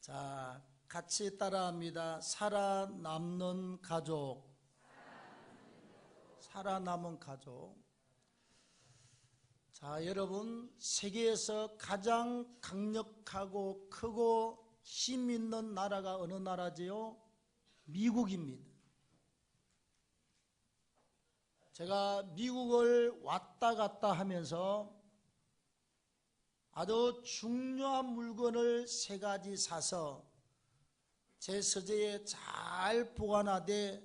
자, 같이 따라합니다. 살아남는 가족. 살아남은 가족. 자, 여러분, 세계에서 가장 강력하고 크고 힘 있는 나라가 어느 나라지요? 미국입니다. 제가 미국을 왔다 갔다 하면서 아주 중요한 물건을 3가지 사서 제 서재에 잘 보관하되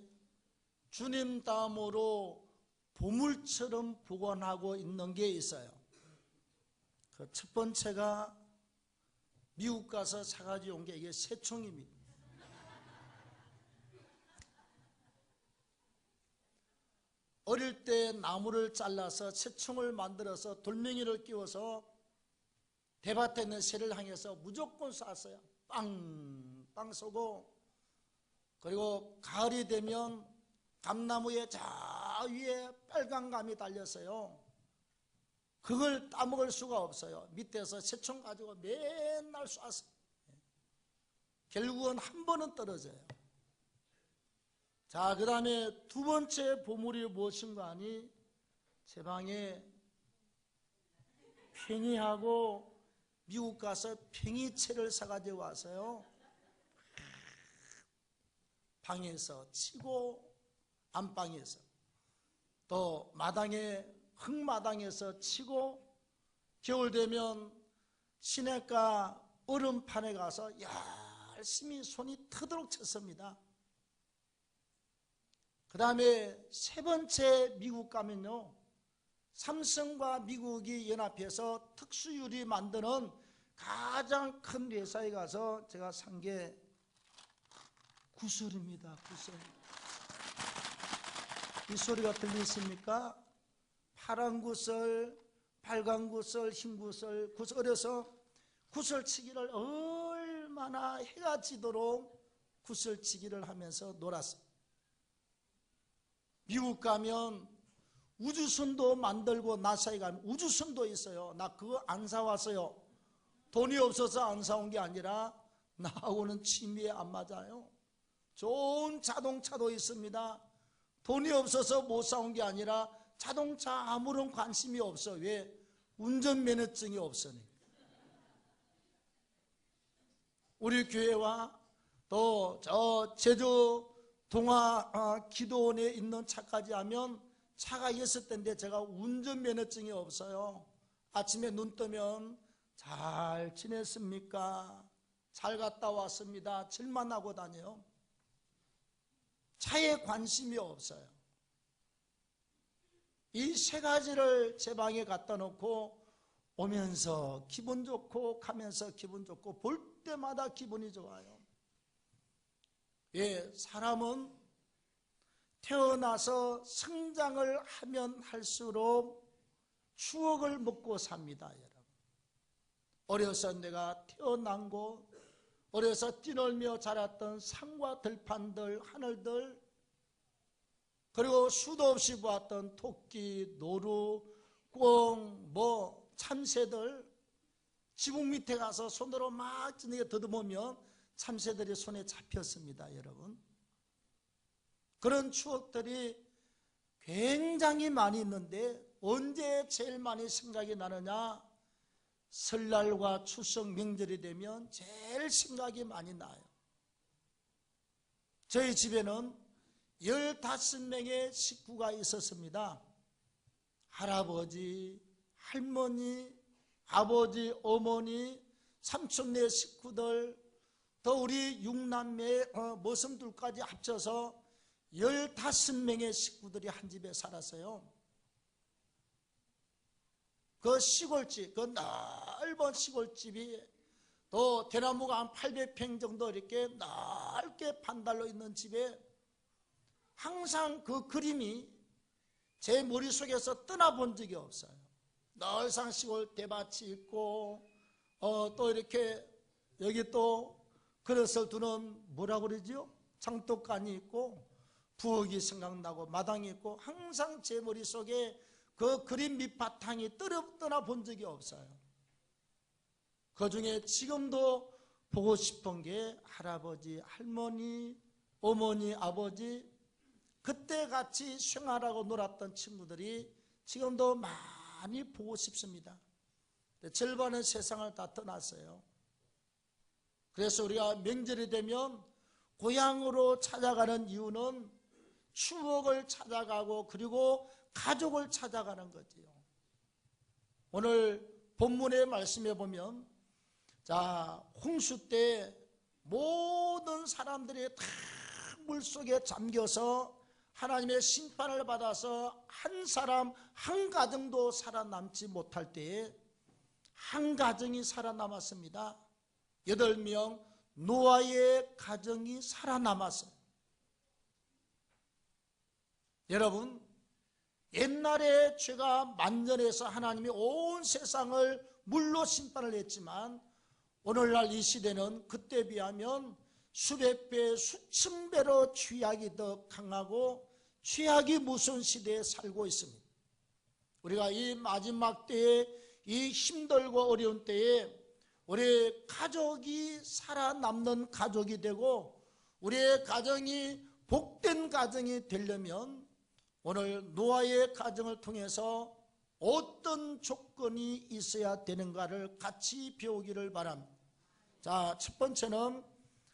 주님 다음으로 보물처럼 보관하고 있는 게 있어요. 그 첫 번째가 미국 가서 사가지고 온 게 이게 새총입니다. 어릴 때 나무를 잘라서 새총을 만들어서 돌멩이를 끼워서 대밭에 있는 새를 향해서 무조건 쐈어요. 빵빵 쏘고, 그리고 가을이 되면 감나무에 저 위에 빨간 감이 달렸어요. 그걸 따먹을 수가 없어요. 밑에서 새총 가지고 맨날 쐈어요. 결국은 한 번은 떨어져요. 자, 그 다음에 두 번째 보물이 무엇인가 하니 제 방에 팽이하고 미국 가서 팽이채를 사가지고 와서요, 방에서 치고 안방에서 또 마당에 흙마당에서 치고 겨울 되면 시냇가 얼음판에 가서 열심히 손이 터도록 쳤습니다. 그 다음에 세 번째 미국 가면요, 삼성과 미국이 연합해서 특수유리 만드는 가장 큰 회사에 가서 제가 산 게 구슬입니다. 구슬. 이 소리가 들리십니까? 파란 구슬, 빨간 구슬, 흰 구슬. 어려서 구슬치기를 얼마나 해가 지도록 구슬치기를 하면서 놀았어요. 미국 가면 우주선도 만들고 나사에 가면 우주선도 있어요. 나 그거 안 사왔어요. 돈이 없어서 안 사온 게 아니라 나하고는 취미에 안 맞아요. 좋은 자동차도 있습니다. 돈이 없어서 못 사온 게 아니라 자동차 아무런 관심이 없어. 왜? 운전면허증이 없으니까. 우리 교회와 또 저 제주 동화 기도원에 있는 차까지 하면 차가 6대인데 제가 운전면허증이 없어요. 아침에 눈 뜨면 잘 지냈습니까? 잘 갔다 왔습니다. 질만 하고 다녀요. 차에 관심이 없어요. 이 3가지를 제 방에 갖다 놓고 오면서 기분 좋고 가면서 기분 좋고 볼 때마다 기분이 좋아요. 예, 사람은 태어나서 성장을 하면 할수록 추억을 먹고 삽니다, 여러분. 어려서 내가 태어난 곳, 어려서 뛰놀며 자랐던 산과 들판들, 하늘들, 그리고 수도 없이 보았던 토끼, 노루, 꿩, 참새들, 지붕 밑에 가서 손으로 막 찌르게 더듬으면 참새들이 손에 잡혔습니다, 여러분. 그런 추억들이 굉장히 많이 있는데 언제 제일 많이 생각이 나느냐? 설날과 추석 명절이 되면 제일 생각이 많이 나요. 저희 집에는 15명의 식구가 있었습니다. 할아버지, 할머니, 아버지, 어머니, 삼촌네 식구들, 또 우리 6남매 머슴들까지 합쳐서 15명의 식구들이 한 집에 살았어요. 그 시골집, 그 넓은 시골집이 또 대나무가 한 800평 정도 이렇게 넓게 판달로 있는 집에 항상 그 그림이 제 머릿속에서 떠나본 적이 없어요. 넓상 시골 대밭이 있고 또 이렇게 여기 또 그릇을 두는 뭐라고 그러죠? 장독간이 있고 부엌이 생각나고 마당이 있고 항상 제 머릿속에 그 그림 밑바탕이 떠나본 적이 없어요. 그 중에 지금도 보고 싶은 게 할아버지, 할머니, 어머니, 아버지, 그때 같이 생활하고 놀았던 친구들이 지금도 많이 보고 싶습니다. 절반은 세상을 다 떠났어요. 그래서 우리가 명절이 되면 고향으로 찾아가는 이유는 추억을 찾아가고 그리고 가족을 찾아가는 거지요. 오늘 본문의 말씀에 보면, 자, 홍수 때 모든 사람들이 다 물속에 잠겨서 하나님의 심판을 받아서 한 사람 한 가정도 살아남지 못할 때에 한 가정이 살아남았습니다. 8명 노아의 가정이 살아남았어요. 여러분, 옛날에 죄가 만연해서 하나님이 온 세상을 물로 심판을 했지만 오늘날 이 시대는 그때에 비하면 수백 배, 수천 배로 죄악이 더 강하고 죄악이 무서운 시대에 살고 있습니다. 우리가 이 마지막 때에 이 힘들고 어려운 때에 우리 가족이 살아남는 가족이 되고 우리의 가정이 복된 가정이 되려면 오늘 노아의 가정을 통해서 어떤 조건이 있어야 되는가를 같이 배우기를 바랍니다. 자, 첫 번째는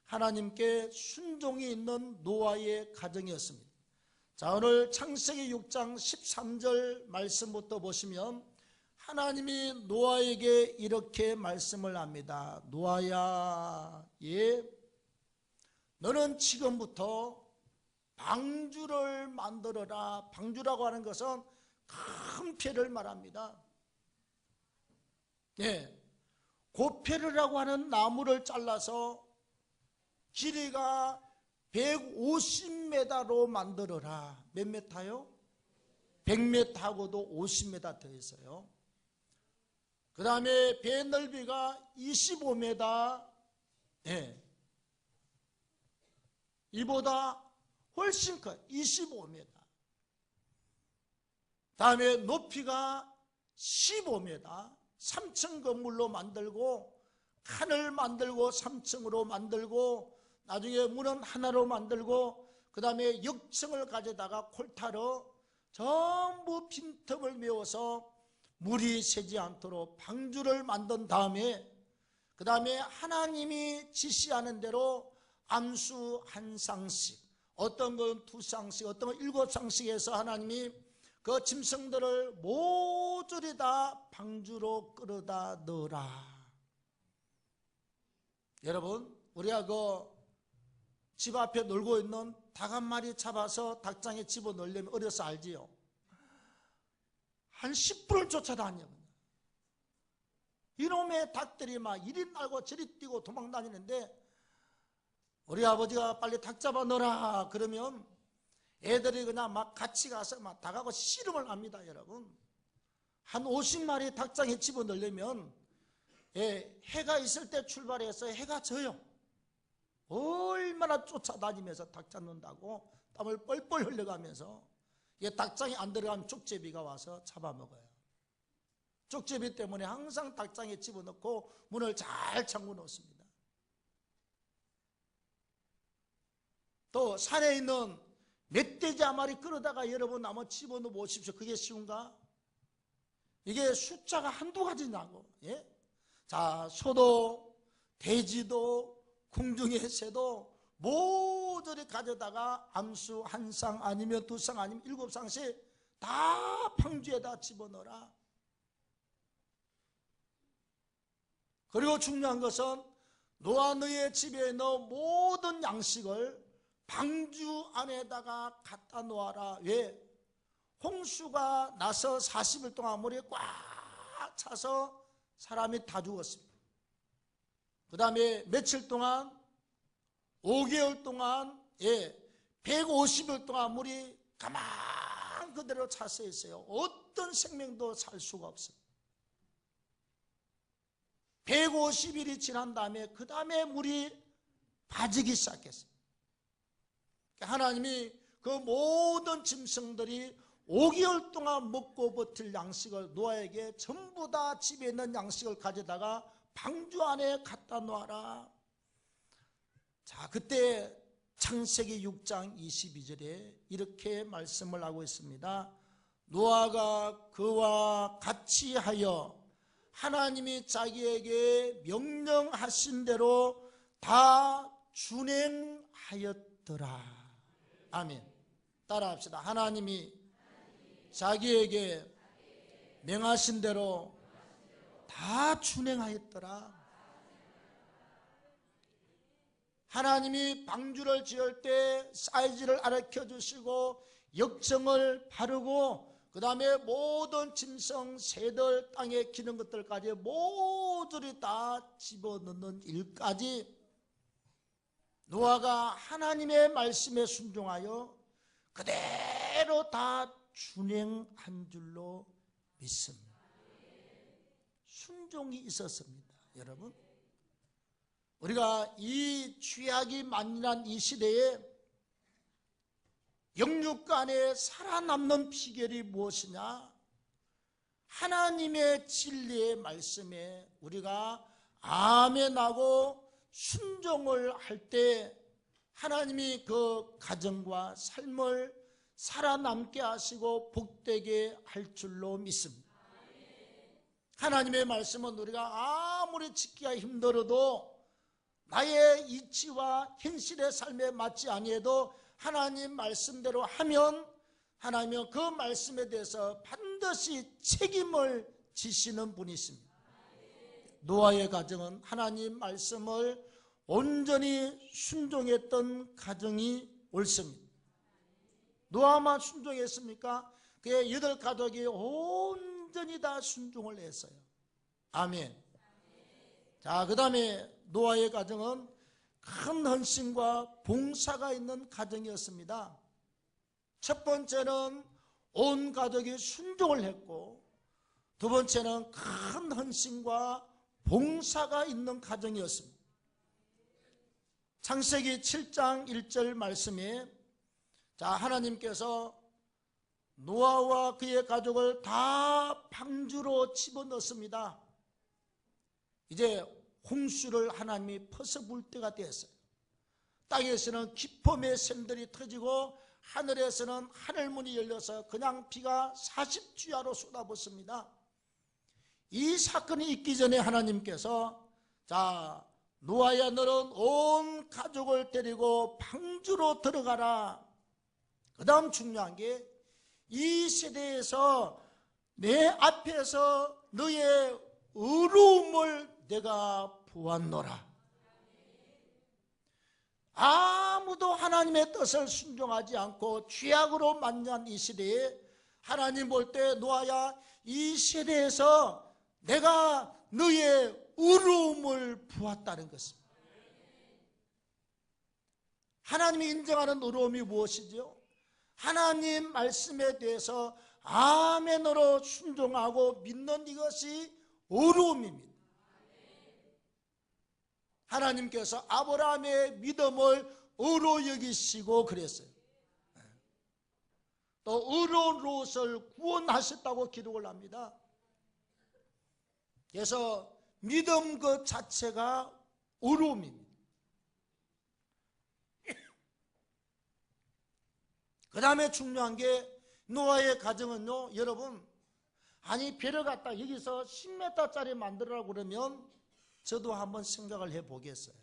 하나님께 순종이 있는 노아의 가정이었습니다. 자, 오늘 창세기 6장 13절 말씀부터 보시면 하나님이 노아에게 이렇게 말씀을 합니다. 노아야, 너는 지금부터 방주를 만들어라. 방주라고 하는 것은 큰 배를 말합니다. 고페르라고 하는 나무를 잘라서 길이가 150m로 만들어라. 몇 메타요? 100m하고도 50m 더 있어요. 그 다음에 배 넓이가 25m, 이보다 훨씬 커요. 25m. 다음에 높이가 15m, 3층 건물로 만들고 칸을 만들고 3층으로 만들고 나중에 문은 하나로 만들고 그 다음에 역층을 가져다가 콜타로 전부 빈틈을 메워서 물이 새지 않도록 방주를 만든 다음에 그 다음에 하나님이 지시하는 대로 암수 한 쌍씩, 어떤 건 2쌍씩, 어떤 건 7쌍씩 해서 하나님이 그 짐승들을 모조리 다 방주로 끌어다 넣어라. 여러분, 우리가 그 집 앞에 놀고 있는 닭 한 마리 잡아서 닭장에 집어넣으려면 어려서 알지요? 한 10분을 쫓아다녀. 이놈의 닭들이 막 이리 날고 저리 뛰고 도망다니는데 우리 아버지가 빨리 닭 잡아 넣어라 그러면 애들이 그냥 막 같이 가서 막 닭하고 씨름을 합니다. 여러분, 한 50마리 닭장에 집어넣으려면 해가 있을 때 출발해서 해가 져요. 얼마나 쫓아다니면서 닭 잡는다고 땀을 뻘뻘 흘려가면서 닭장에 안 들어가면 쪽제비가 와서 잡아먹어요. 쪽제비 때문에 항상 닭장에 집어넣고 문을 잘 잠궈 놓습니다. 또 산에 있는 멧돼지 한 마리 끌어다가 여러분 한번 집어넣어 보십시오. 그게 쉬운가? 이게 숫자가 한두 가지냐고. 자, 소도 돼지도 궁중의 새도 모조리 가져다가 암수 한 쌍 아니면 2쌍 아니면 7쌍씩 다 방주에다 집어넣어라. 그리고 중요한 것은 노아 너의 집에 있는 모든 양식을 방주 안에다가 갖다 놓아라. 왜? 홍수가 나서 40일 동안 물이 꽉 차서 사람이 다 죽었습니다. 그 다음에 며칠 동안 5개월 동안 150일 동안 물이 가만 그대로 차서 있어요. 어떤 생명도 살 수가 없어요. 150일이 지난 다음에 그 다음에 물이 빠지기 시작했어요. 하나님이 그 모든 짐승들이 5개월 동안 먹고 버틸 양식을 노아에게 전부 다 집에 있는 양식을 가져다가 방주 안에 갖다 놓아라. 자, 그때 창세기 6장 22절에 이렇게 말씀을 하고 있습니다. 노아가 그와 같이 하여 하나님이 자기에게 명령하신 대로 다 준행하였더라. 아멘. 따라합시다. 하나님이 자기에게 명하신 대로 다 준행하였더라. 하나님이 방주를 지을 때 사이즈를 알려 주시고 역정을 바르고 그 다음에 모든 짐승, 새들, 땅에 기는 것들까지 모두를 다 집어넣는 일까지 노아가 하나님의 말씀에 순종하여 그대로 다 준행한 줄로 믿습니다. 순종이 있었습니다. 여러분, 우리가 이 죄악이 만연한 이 시대에 영육간에 살아남는 비결이 무엇이냐? 하나님의 진리의 말씀에 우리가 아멘하고 순종을 할 때 하나님이 그 가정과 삶을 살아남게 하시고 복되게 할 줄로 믿습니다. 하나님의 말씀은 우리가 아무리 지키기가 힘들어도 나의 이치와 현실의 삶에 맞지 아니해도 하나님 말씀대로 하면 하나님은 그 말씀에 대해서 반드시 책임을 지시는 분이십니다. 노아의 가정은 하나님 말씀을 온전히 순종했던 가정이 옳습니다. 노아만 순종했습니까? 그의 8가족이 온전히 다 순종을 했어요. 아멘. 자, 그 다음에 노아의 가정은 큰 헌신과 봉사가 있는 가정이었습니다. 첫 번째는 온 가족이 순종을 했고, 두 번째는 큰 헌신과 봉사가 있는 가정이었습니다. 창세기 7장 1절 말씀에 자, 하나님께서 노아와 그의 가족을 다 방주로 집어넣습니다. 이제 홍수를 하나님이 퍼서불 때가 되었어요. 땅에서는 기쁨의 샘들이 터지고 하늘에서는 하늘문이 열려서 그냥 비가 40주야로 쏟아붓습니다. 이 사건이 있기 전에 하나님께서 자, 노아야, 너는 온 가족을 데리고 방주로 들어가라. 그 다음 중요한 게 이 세대에서 내 앞에서 너의 의로움을 내가 보았노라. 아무도 하나님의 뜻을 순종하지 않고 죄악으로 만난 이 시대에 하나님 볼 때 노아야, 이 세대에서 내가 너의 의로움을 보았다는 것입니다. 하나님이 인정하는 의로움이 무엇이죠? 하나님 말씀에 대해서 아멘으로 순종하고 믿는 이것이 의로움입니다. 하나님께서 아브라함의 믿음을 의로 여기시고 그랬어요. 또 의로운 롯을 구원하셨다고 기록을 합니다. 그래서 믿음 그 자체가 의로움입니다. 그 다음에 중요한 게 노아의 가정은요, 여러분, 아니 배를 갖다 여기서 10m짜리 만들으라고 그러면 저도 한번 생각을 해보겠어요.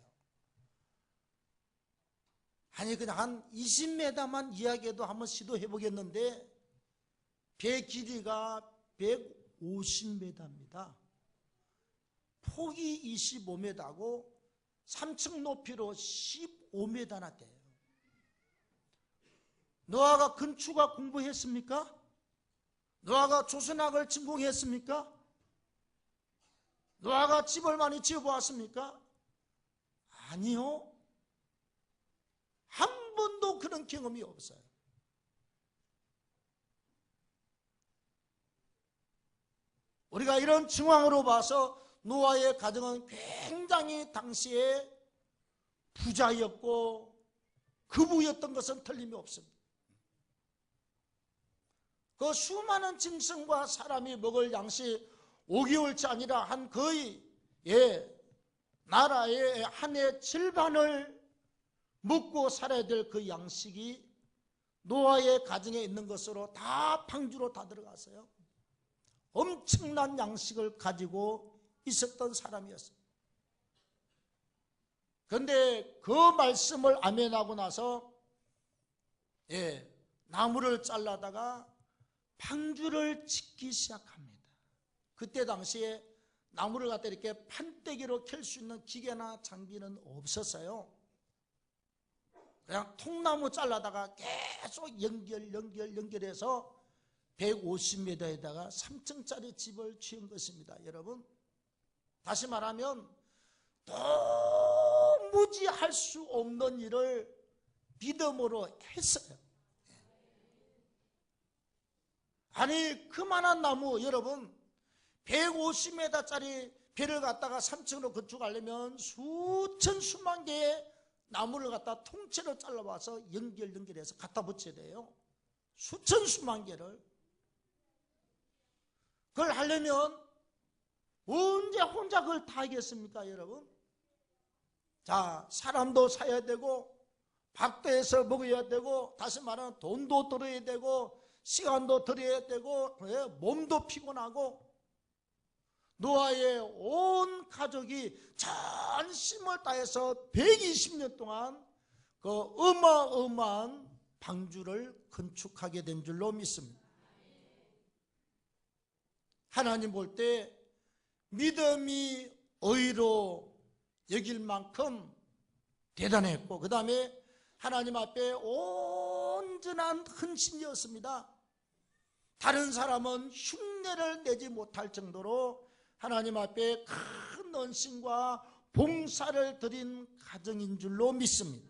아니 그냥 한 20m만 이야기해도 한번 시도해보겠는데 배 길이가 150m입니다. 폭이 25m고 3층 높이로 15m나 돼요. 노아가 건축학 공부했습니까? 노아가 조선학을 전공했습니까? 노아가 집을 많이 지어보았습니까? 아니요. 한 번도 그런 경험이 없어요. 우리가 이런 정황으로 봐서 노아의 가정은 굉장히 당시에 부자였고 거부였던 것은 틀림이 없습니다. 그 수많은 짐승과 사람이 먹을 양식 5개월치 아니라 한 거의 나라의 한 해 절반을 먹고 살아야 될 그 양식이 노아의 가정에 있는 것으로 다 방주로 다 들어갔어요. 엄청난 양식을 가지고 있었던 사람이었어요. 그런데 그 말씀을 아멘하고 나서 나무를 잘라다가 방주를 짓기 시작합니다. 그때 당시에 나무를 갖다 이렇게 판때기로 캘 수 있는 기계나 장비는 없었어요. 그냥 통나무 잘라다가 계속 연결해서 150m에다가 3층짜리 집을 지은 것입니다. 여러분, 다시 말하면 도무지 할 수 없는 일을 믿음으로 했어요. 아니, 그만한 나무, 여러분 150m짜리 배를 갖다가 3층으로 건축하려면 수천 수만 개의 나무를 갖다 통째로 잘라와서 연결해서 갖다 붙여야 돼요. 수천 수만 개를. 그걸 하려면 언제 혼자 그걸 다 하겠습니까, 여러분? 자, 사람도 사야 되고 밥도 해서 먹어야 되고, 다시 말하면 돈도 들어야 되고 시간도 들여야 되고 몸도 피곤하고. 노아의 온 가족이 전심을 다해서 120년 동안 그 어마어마한 방주를 건축하게 된 줄로 믿습니다. 하나님 볼 때 믿음이 의로 여길 만큼 대단했고, 그 다음에 하나님 앞에 온전한 헌신이었습니다. 다른 사람은 흉내를 내지 못할 정도로 하나님 앞에 큰 헌신과 봉사를 드린 가정인 줄로 믿습니다.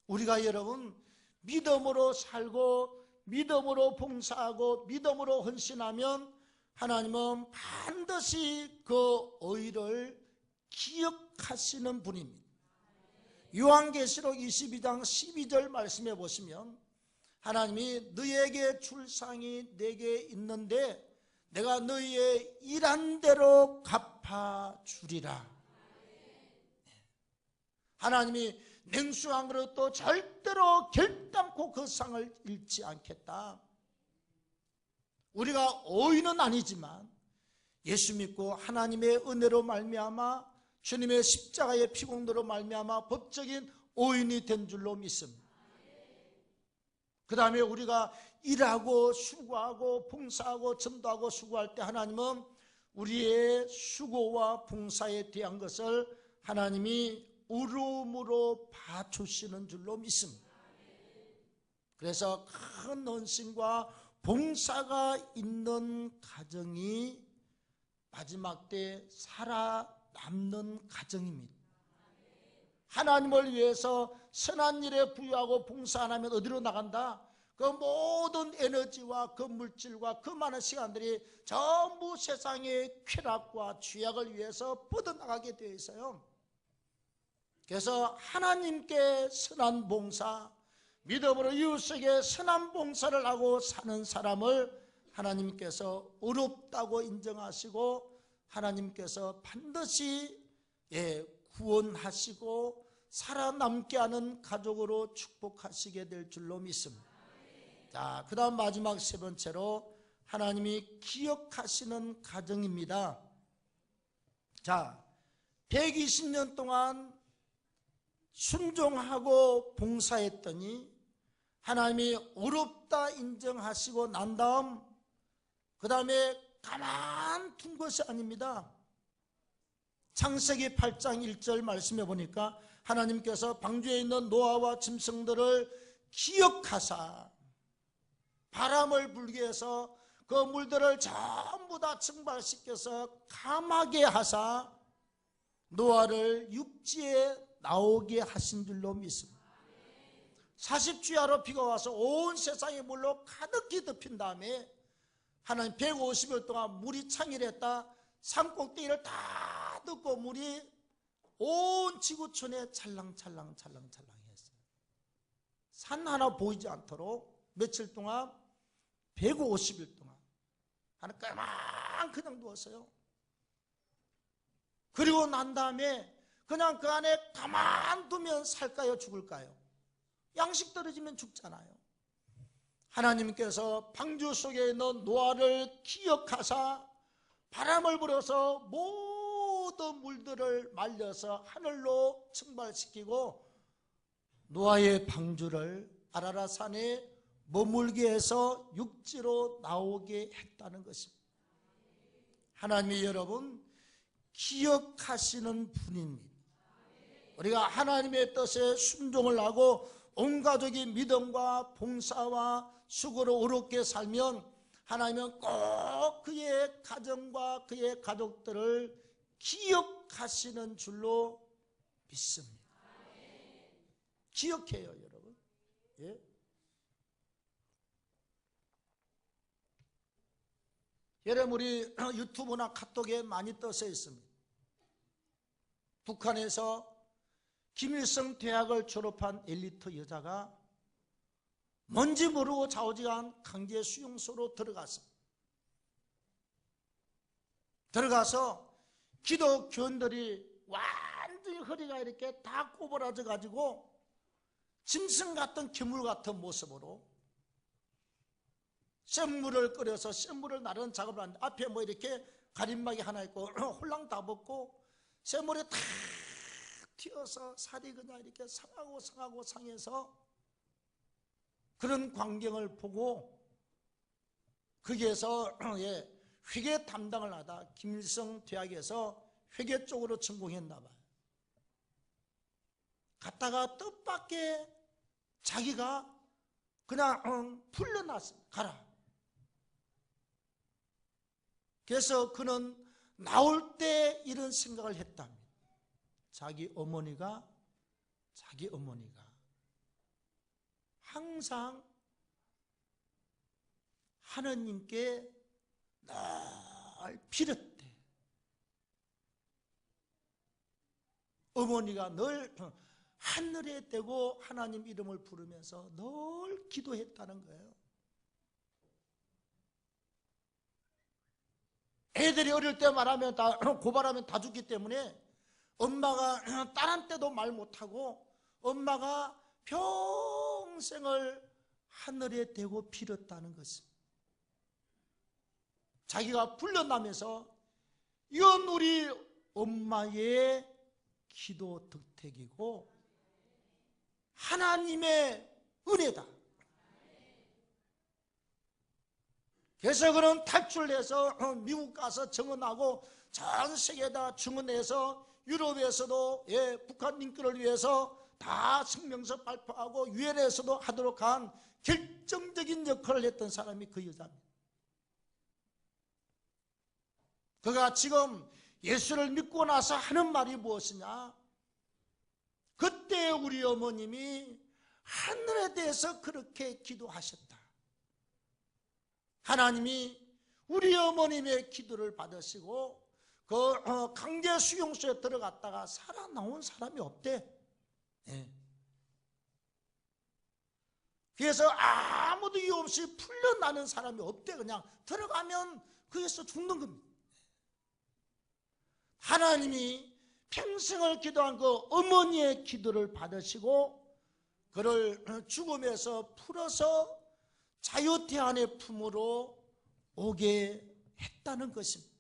우리가 여러분 믿음으로 살고 믿음으로 봉사하고 믿음으로 헌신하면 하나님은 반드시 그 의를 기억하시는 분입니다. 요한계시록 22장 12절 말씀해 보시면 하나님이 너희에게 줄 상이 내게 있는데 내가 너희의 일한 대로 갚아주리라. 하나님이 냉수한 그릇도 절대로 결단코 그 상을 잃지 않겠다. 우리가 의인은 아니지만 예수 믿고 하나님의 은혜로 말미암아 주님의 십자가의 피공로로 말미암아 법적인 의인이 된 줄로 믿습니다. 그 다음에 우리가 일하고 수고하고 봉사하고 전도하고 수고할 때 하나님은 우리의 수고와 봉사에 대한 것을 하나님이 울음으로 봐주시는 줄로 믿습니다. 그래서 큰 헌신과 봉사가 있는 가정이 마지막 때 살아남는 가정입니다. 하나님을 위해서 선한 일에 부여하고 봉사 안 하면 어디로 나간다? 그 모든 에너지와 그 물질과 그 많은 시간들이 전부 세상의 쾌락과 죄악을 위해서 뻗어나가게 되어 있어요. 그래서 하나님께 선한 봉사, 믿음으로 이웃에게 선한 봉사를 하고 사는 사람을 하나님께서 의롭다고 인정하시고 하나님께서 반드시 구원하시고 살아남게 하는 가족으로 축복하시게 될 줄로 믿습니다. 자, 그 다음 마지막 세 번째로 하나님이 기억하시는 가정입니다. 자, 120년 동안 순종하고 봉사했더니 하나님이 어렵다 인정하시고 난 다음 그 다음에 가만 둔 것이 아닙니다. 창세기 8장 1절 말씀해 보니까 하나님께서 방주에 있는 노아와 짐승들을 기억하사 바람을 불게 해서 그 물들을 전부 다 증발시켜서 감하게 하사 노아를 육지에 나오게 하신 줄로 믿습니다. 40주야로 비가 와서 온 세상이 물로 가득히 덮인 다음에 하나님 150일 동안 물이 창일했다. 산꼭대기를 다 덮고 물이 온 지구촌에 찰랑찰랑 했어요. 산 하나 보이지 않도록 며칠 동안 150일 동안 하나 까만 그냥 누웠어요. 그리고 난 다음에 그냥 그 안에 가만두면 살까요? 죽을까요? 양식 떨어지면 죽잖아요. 하나님께서 방주 속에 있는 노아를 기억하사 바람을 불어서 모든 물들을 말려서 하늘로 증발시키고 노아의 방주를 아라랏산에 머물게 해서 육지로 나오게 했다는 것입니다. 하나님이 여러분 기억하시는 분입니다. 우리가 하나님의 뜻에 순종을 하고 온 가족이 믿음과 봉사와 수고로 의롭게 살면 하나님은 꼭 그의 가정과 그의 가족들을 기억하시는 줄로 믿습니다. 기억해요, 여러분. 예? 여러분, 우리 유튜브나 카톡에 많이 떠서 있습니다. 북한에서 김일성 대학을 졸업한 엘리트 여자가 뭔지 모르고 좌우지간 강제 수용소로 들어가서 기독교인들이 완전히 허리가 이렇게 다 꼬부라져 가지고 짐승 같은 괴물 같은 모습으로 샘물을 끓여서 샘물을 나르는 작업을 하는데 앞에 뭐 이렇게 가림막이 하나 있고 홀랑 다 벗고 샘물에 탁 튀어서 살이 그냥 이렇게 상하고 상해서 그런 광경을 보고 거기에서 회계 담당을 하다 김일성 대학에서 회계 쪽으로 전공했나 봐요. 갔다가 뜻밖의 자기가 그냥 풀려났어요. 가라. 그래서 그는 나올 때 이런 생각을 했답니다. 자기 어머니가 항상 하느님께 늘 빌었대. 어머니가 늘 하늘에 대고 하나님 이름을 부르면서 늘 기도했다는 거예요. 애들이 어릴 때 말하면 다 고발하면 다 죽기 때문에 엄마가 딸한테도 말 못하고 엄마가 평생을 하늘에 대고 빌었다는 것입니다. 자기가 불려나면서 이건 우리 엄마의 기도 덕택이고 하나님의 은혜다. 그래서 그는 탈출해서 미국 가서 증언하고 전 세계에다 증언해서 유럽에서도 북한 인권을 위해서 다 성명서 발표하고 유엔에서도 하도록 한 결정적인 역할을 했던 사람이 그 여자입니다. 그가 지금 예수를 믿고 나서 하는 말이 무엇이냐? 그때 우리 어머님이 하늘에 대해서 그렇게 기도하셨다. 하나님이 우리 어머님의 기도를 받으시고 그 강제 수용소에 들어갔다가 살아나온 사람이 없대. 그래서 아무도 이유 없이 풀려나는 사람이 없대. 그냥 들어가면 거기서 죽는 겁니다. 하나님이 평생을 기도한 그 어머니의 기도를 받으시고 그를 죽음에서 풀어서 자유태안의 품으로 오게 했다는 것입니다.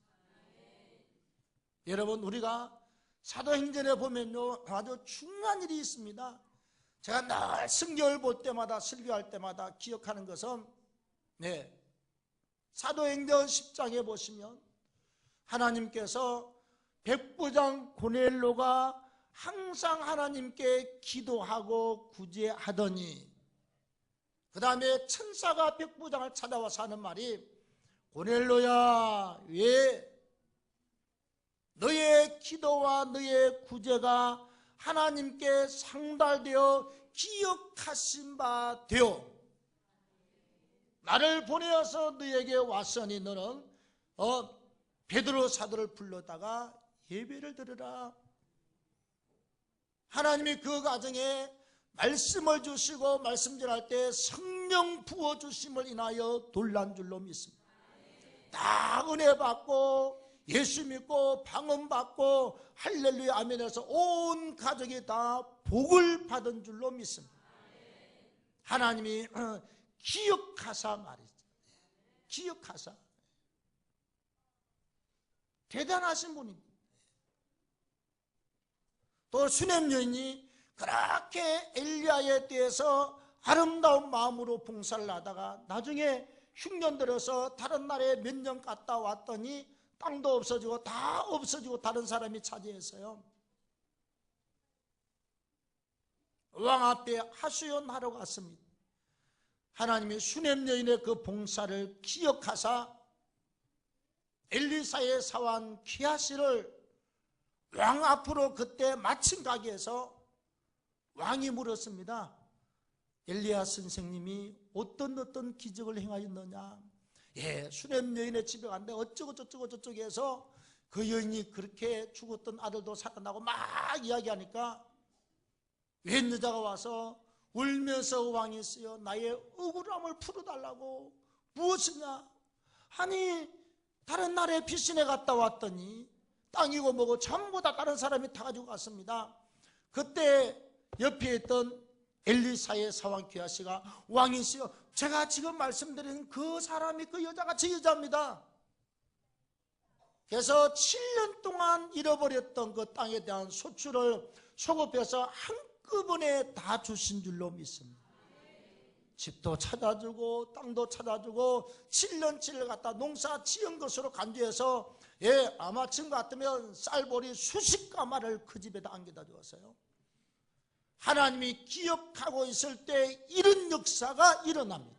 여러분, 우리가 사도행전에 보면요 아주 중요한 일이 있습니다. 제가 늘 성경을 볼 때마다 설교할 때마다 기억하는 것은 사도행전 10장에 보시면 하나님께서 백부장 고넬료가 항상 하나님께 기도하고 구제하더니 그 다음에 천사가 백부장을 찾아와서 하는 말이 고넬료야, 왜 너의 기도와 너의 구제가 하나님께 상달되어 기억하신 바 되어 나를 보내어서 너에게 왔으니 너는 베드로 사도를 불러다가 예배를 드리라. 하나님이 그 가정에 말씀을 주시고 말씀 전할 때 성령 부어주심을 인하여 돌난 줄로 믿습니다. 다 은혜 받고 예수 믿고 방언받고 할렐루야 아멘해서 온 가족이 다 복을 받은 줄로 믿습니다. 하나님이 기억하사 말이죠. 기억하사. 대단하신 분입니다. 또 수넴 여인이 그렇게 엘리야에 대해서 아름다운 마음으로 봉사를 하다가 나중에 흉년 들어서 다른 나라에 몇 년 갔다 왔더니 땅도 없어지고 다 없어지고 다른 사람이 차지했어요. 왕 앞에 하소연하러 갔습니다. 하나님이 수넴 여인의 그 봉사를 기억하사 엘리사의 사환 기하시를 왕 앞으로 그때 마침 가게 해서 왕이 물었습니다. 엘리야 선생님이 어떤 기적을 행하였느냐. 예, 수넴 여인의 집에 갔는데 어쩌고 저쩌고 해서 그 여인이 그렇게 죽었던 아들도 살아나고 막 이야기하니까 웬 여자가 와서 울면서 왕이 쓰여 나의 억울함을 풀어달라고. 무엇이냐. 아니 다른 나라에 피신해 갔다 왔더니 땅이고 뭐고 전부 다 다른 사람이 타가지고 갔습니다. 그때 옆에 있던 엘리사의 사환 기하시가 왕이시여 제가 지금 말씀드린 그 사람이 그 여자가 제 여자입니다. 그래서 7년 동안 잃어버렸던 그 땅에 대한 소출을 소급해서 한꺼번에 다 주신 줄로 믿습니다. 집도 찾아주고 땅도 찾아주고 7년치를 갖다 농사 지은 것으로 간주해서 예, 아마 지금 같으면 쌀보리 수십 가마를 그 집에다 안겨다 주었어요. 하나님이 기억하고 있을 때 이런 역사가 일어납니다.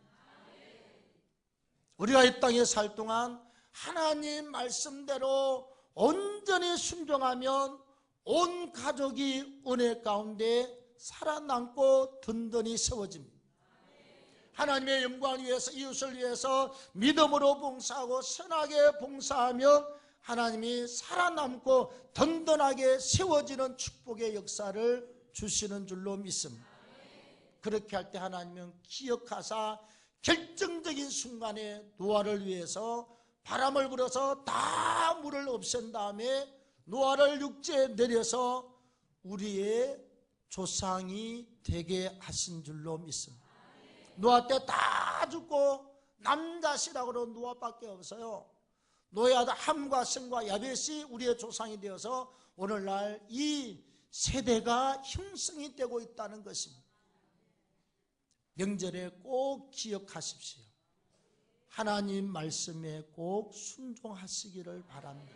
우리가 이 땅에 살 동안 하나님 말씀대로 온전히 순종하면 온 가족이 은혜 가운데 살아남고 든든히 세워집니다. 하나님의 영광을 위해서 이웃을 위해서 믿음으로 봉사하고 선하게 봉사하면 하나님이 살아남고 든든하게 세워지는 축복의 역사를 주시는 줄로 믿습니다. 그렇게 할 때 하나님은 기억하사 결정적인 순간에 노아를 위해서 바람을 불어서 다 물을 없앤 다음에 노아를 육지에 내려서 우리의 조상이 되게 하신 줄로 믿습니다. 노아 때 다 죽고 남자시라고 노아밖에 없어요. 노아의 아들 함과 셈과 야벳이 우리의 조상이 되어서 오늘날 이 세대가 형성이 되고 있다는 것입니다. 명절에 꼭 기억하십시오. 하나님 말씀에 꼭 순종하시기를 바랍니다.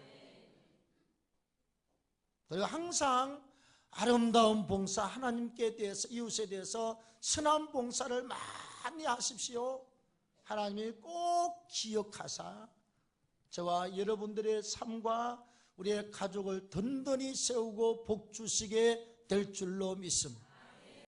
그리고 항상 아름다운 봉사, 하나님께 대해서 이웃에 대해서 선한 봉사를 많이 하십시오. 하나님이 꼭 기억하사 저와 여러분들의 삶과 우리의 가족을 든든히 세우고 복 주시게 될 줄로 믿습니다.